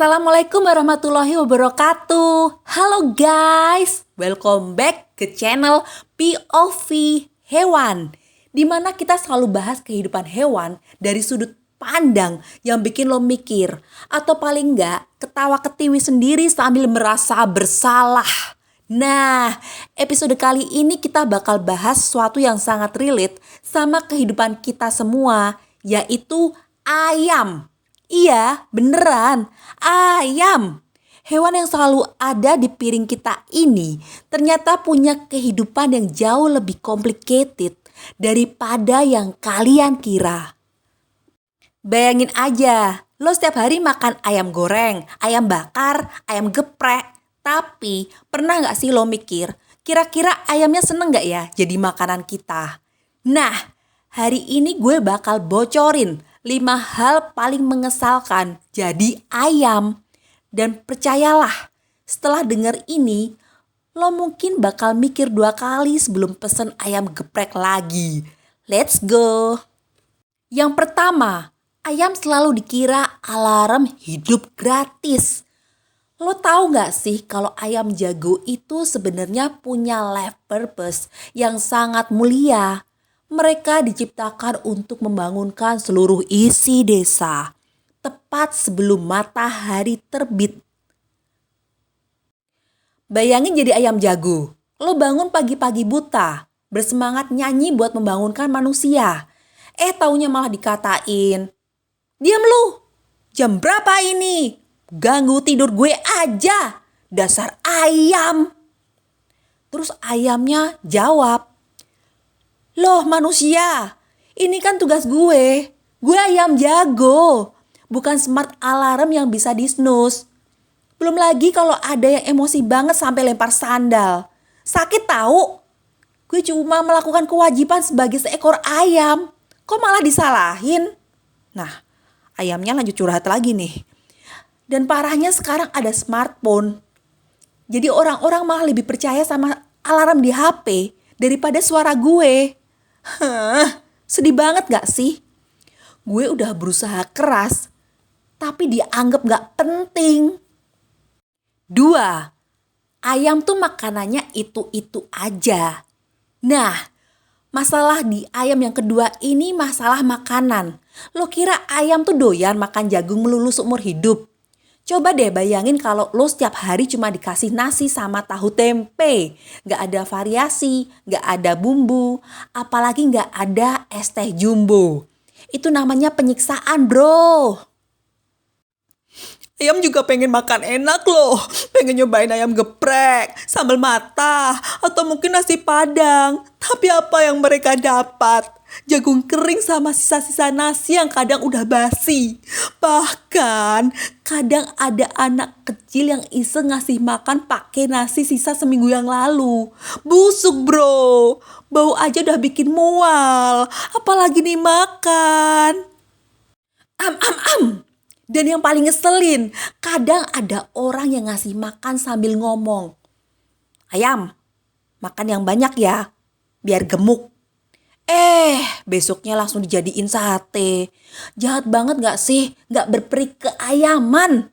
Assalamualaikum warahmatullahi wabarakatuh. Halo guys, welcome back ke channel POV Hewan, di mana kita selalu bahas kehidupan hewan dari sudut pandang yang bikin lo mikir, atau paling enggak ketawa ketiwi sendiri sambil merasa bersalah. Nah, episode kali ini kita bakal bahas sesuatu yang sangat relate sama kehidupan kita semua, yaitu ayam. Iya, beneran, ayam. Hewan yang selalu ada di piring kita ini ternyata punya kehidupan yang jauh lebih complicated daripada yang kalian kira. Bayangin aja, lo setiap hari makan ayam goreng, ayam bakar, ayam geprek. Tapi pernah gak sih lo mikir, kira-kira ayamnya seneng gak ya jadi makanan kita? Nah, hari ini gue bakal bocorin 5 hal paling mengesalkan jadi ayam. Dan percayalah, setelah denger ini, lo mungkin bakal mikir 2 kali sebelum pesen ayam geprek lagi. Let's go! Yang pertama, ayam selalu dikira alarm hidup gratis. Lo tahu gak sih kalau ayam jago itu sebenarnya punya life purpose yang sangat mulia. Mereka diciptakan untuk membangunkan seluruh isi desa, tepat sebelum matahari terbit. Bayangin jadi ayam jago, lo bangun pagi-pagi buta, bersemangat nyanyi buat membangunkan manusia. Taunya malah dikatain, "Diam lu, jam berapa ini? Ganggu tidur gue aja, dasar ayam." Terus ayamnya jawab, "Loh manusia, ini kan tugas gue. Gue ayam jago, bukan smart alarm yang bisa di-snooze. Belum lagi kalau ada yang emosi banget sampai lempar sandal. Sakit tahu. Gue cuma melakukan kewajiban sebagai seekor ayam. Kok malah disalahin?" Nah, ayamnya lanjut curhat lagi nih. Dan parahnya sekarang ada smartphone. Jadi orang-orang malah lebih percaya sama alarm di HP daripada suara gue. Sedih banget gak sih? Gue udah berusaha keras, tapi dianggap gak penting. 2. Ayam tuh makanannya itu-itu aja. Nah, masalah di ayam yang kedua ini masalah makanan. Lo kira ayam tuh doyan makan jagung melulu seumur hidup? Coba deh bayangin kalau lo setiap hari cuma dikasih nasi sama tahu tempe. Gak ada variasi, gak ada bumbu, apalagi gak ada es teh jumbo. Itu namanya penyiksaan, bro. Ayam juga pengen makan enak loh. Pengen nyobain ayam geprek, sambal mata, atau mungkin nasi padang. Tapi apa yang mereka dapat? Jagung kering sama sisa-sisa nasi yang kadang udah basi. Bahkan kadang ada anak kecil yang iseng ngasih makan pakai nasi sisa seminggu yang lalu. Busuk bro, bau aja udah bikin mual, apalagi nih makan. Dan yang paling ngeselin, kadang ada orang yang ngasih makan sambil ngomong, "Ayam, makan yang banyak ya, biar gemuk." Besoknya langsung dijadiin sate. Jahat banget gak sih? Gak berperi keayaman.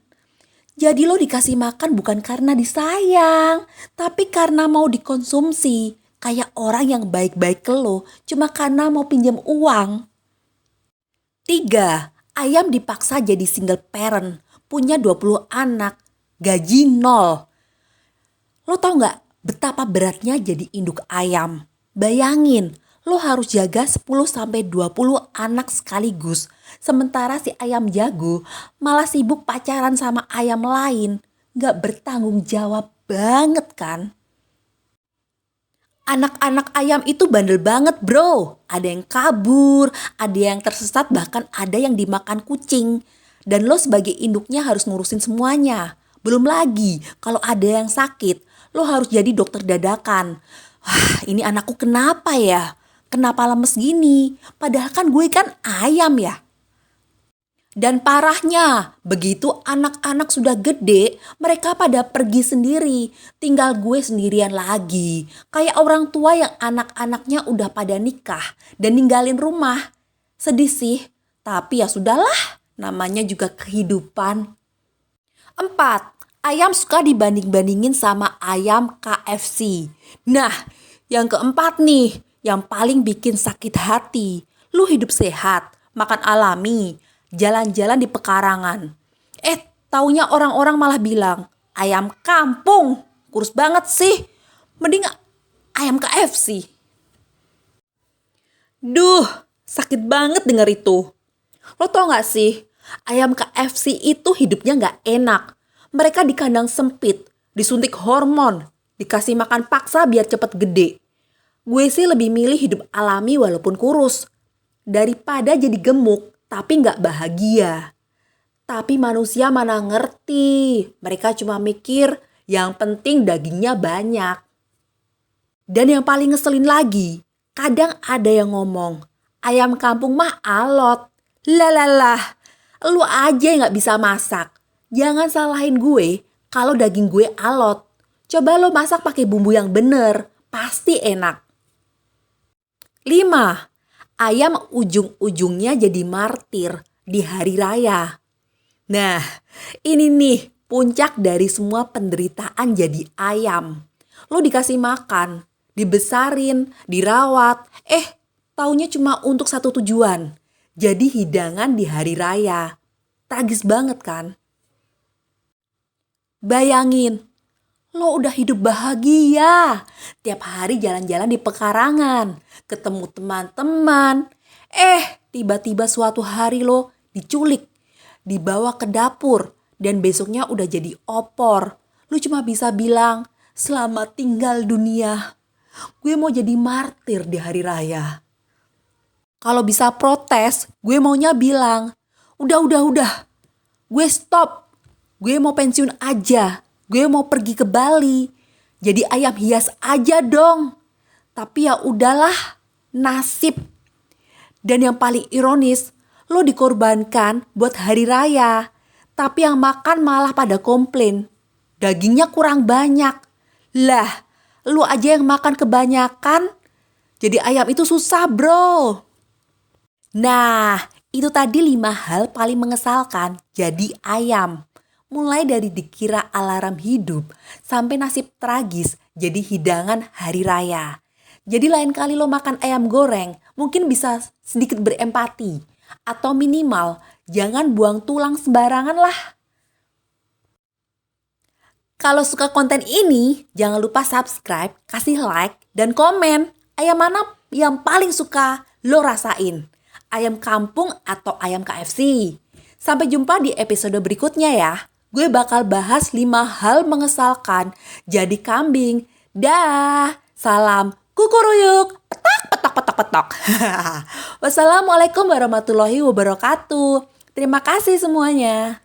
Jadi lo dikasih makan bukan karena disayang, tapi karena mau dikonsumsi. Kayak orang yang baik-baik ke lo cuma karena mau pinjam uang. 3. Ayam dipaksa jadi single parent. Punya 20 anak. Gaji 0. Lo tau gak betapa beratnya jadi induk ayam? Bayangin, lo harus jaga 10-20 anak sekaligus. Sementara si ayam jago malah sibuk pacaran sama ayam lain. Gak bertanggung jawab banget kan? Anak-anak ayam itu bandel banget bro. Ada yang kabur, ada yang tersesat, bahkan ada yang dimakan kucing. Dan lo sebagai induknya harus ngurusin semuanya. Belum lagi kalau ada yang sakit, lo harus jadi dokter dadakan. Wah, ini anakku kenapa ya? Kenapa lemes gini? Padahal kan gue kan ayam ya. Dan parahnya, begitu anak-anak sudah gede, mereka pada pergi sendiri. Tinggal gue sendirian lagi. Kayak orang tua yang anak-anaknya udah pada nikah dan ninggalin rumah. Sedih sih, tapi ya sudahlah, namanya juga kehidupan. 4. Ayam suka dibanding-bandingin sama ayam KFC. Nah, yang keempat nih, yang paling bikin sakit hati. Lu hidup sehat, makan alami, jalan-jalan di pekarangan. Taunya orang-orang malah bilang, ayam kampung, kurus banget sih. Mending ayam KFC. Duh, sakit banget denger itu. Lo tau gak sih, ayam KFC itu hidupnya gak enak. Mereka di kandang sempit, disuntik hormon, dikasih makan paksa biar cepet gede. Gue sih lebih milih hidup alami walaupun kurus, daripada jadi gemuk tapi gak bahagia. Tapi manusia mana ngerti, mereka cuma mikir yang penting dagingnya banyak. Dan yang paling ngeselin lagi, kadang ada yang ngomong, ayam kampung mah alot. Lalalah, lu aja yang gak bisa masak. Jangan salahin gue kalau daging gue alot. Coba lo masak pakai bumbu yang bener, pasti enak. 5. Ayam ujung-ujungnya jadi martir di hari raya. Nah, ini nih puncak dari semua penderitaan jadi ayam. Lo dikasih makan, dibesarin, dirawat, taunya cuma untuk satu tujuan. Jadi hidangan di hari raya. Tragis banget kan? Bayangin, lo udah hidup bahagia. Tiap hari jalan-jalan di pekarangan, ketemu teman-teman. Tiba-tiba suatu hari lo diculik, dibawa ke dapur, dan besoknya udah jadi opor. Lo cuma bisa bilang, selamat tinggal dunia. Gue mau jadi martir di hari raya. Kalau bisa protes, gue maunya bilang, udah. Gue stop. Gue mau pensiun aja. Gue mau pergi ke Bali. Jadi ayam hias aja dong. Tapi ya udahlah, nasib. Dan yang paling ironis, lo dikorbankan buat hari raya. Tapi yang makan malah pada komplain. Dagingnya kurang banyak. Lah, lo aja yang makan kebanyakan. Jadi ayam itu susah, bro. Nah, itu tadi 5 hal paling mengesalkan jadi ayam. Mulai dari dikira alarm hidup sampai nasib tragis jadi hidangan hari raya. Jadi lain kali lo makan ayam goreng mungkin bisa sedikit berempati. Atau minimal jangan buang tulang sembarangan lah. Kalau suka konten ini jangan lupa subscribe, kasih like, dan komen. Ayam mana yang paling suka lo rasain? Ayam kampung atau ayam KFC? Sampai jumpa di episode berikutnya ya. Gue bakal bahas 5 hal mengesalkan jadi kambing. Dah, salam kukuruyuk, petok. Wassalamualaikum warahmatullahi wabarakatuh. Terima kasih semuanya.